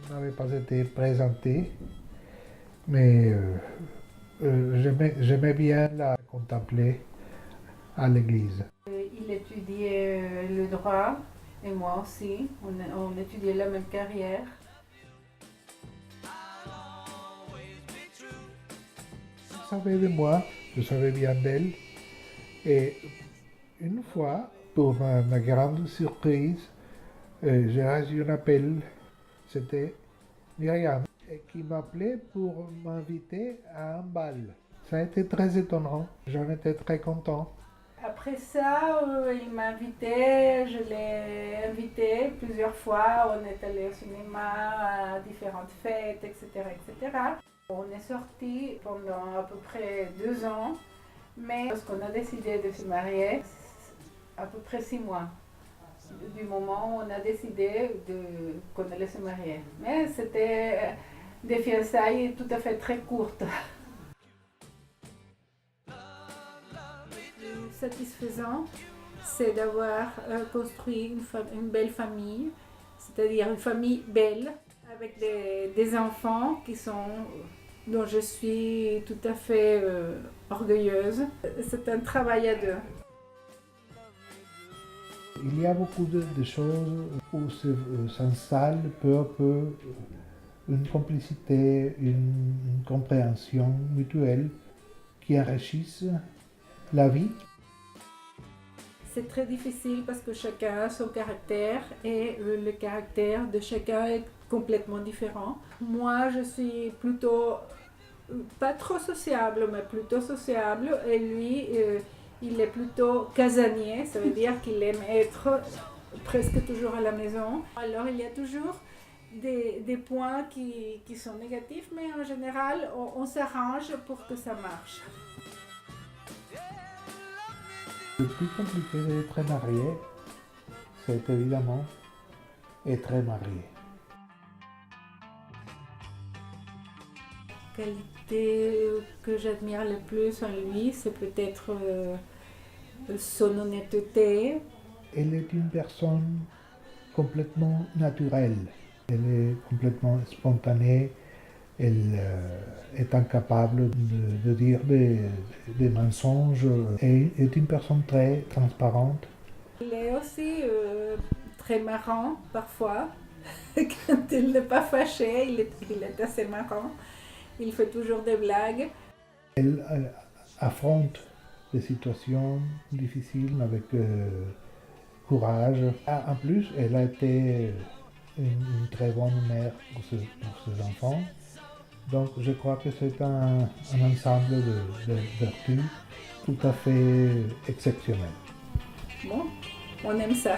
n'avait pas été présenté, mais j'aimais bien la contempler à l'église. Il étudiait le droit et moi aussi. On étudiait la même carrière. Je savais de moi, je savais bien d'elle. Et une fois, pour ma grande surprise, j'ai reçu un appel. C'était Myriam qui m'appelait pour m'inviter à un bal. Ça a été très étonnant. J'en étais très content. Après ça, il m'a invité, je l'ai invité plusieurs fois. On est allé au cinéma, à différentes fêtes, etc., etc. On est sortis pendant à peu près 2 ans, mais lorsqu'on a décidé de se marier, à peu près 6 mois du moment où on a décidé qu'on allait se marier. Mais c'était des fiançailles tout à fait très courtes. Satisfaisant, c'est d'avoir construit une belle famille, c'est-à-dire une famille belle, avec des enfants dont je suis tout à fait orgueilleuse. C'est un travail à deux. Il y a beaucoup de choses où s'installe peu à peu une complicité, une compréhension mutuelle qui enrichissent la vie. C'est très difficile parce que chacun a son caractère et le caractère de chacun est complètement différent. Moi, je suis plutôt pas trop sociable, mais plutôt sociable, et lui, il est plutôt casanier, ça veut dire qu'il aime être presque toujours à la maison. Alors il y a toujours des points qui sont négatifs, mais en général, on s'arrange pour que ça marche. Le plus compliqué d'être marié, c'est évidemment être marié. La qualité que j'admire le plus en lui, c'est peut-être son honnêteté. Elle est une personne complètement naturelle. Elle est complètement spontanée. Elle est incapable de dire des mensonges et est une personne très transparente. Il est aussi très marrant parfois. Quand il n'est pas fâché, il est assez marrant. Il fait toujours des blagues. Elle affronte des situations difficiles avec courage. En plus, elle a été une très bonne mère pour ses enfants. Donc je crois que c'est un ensemble de vertus tout à fait exceptionnel. Bon, on aime ça.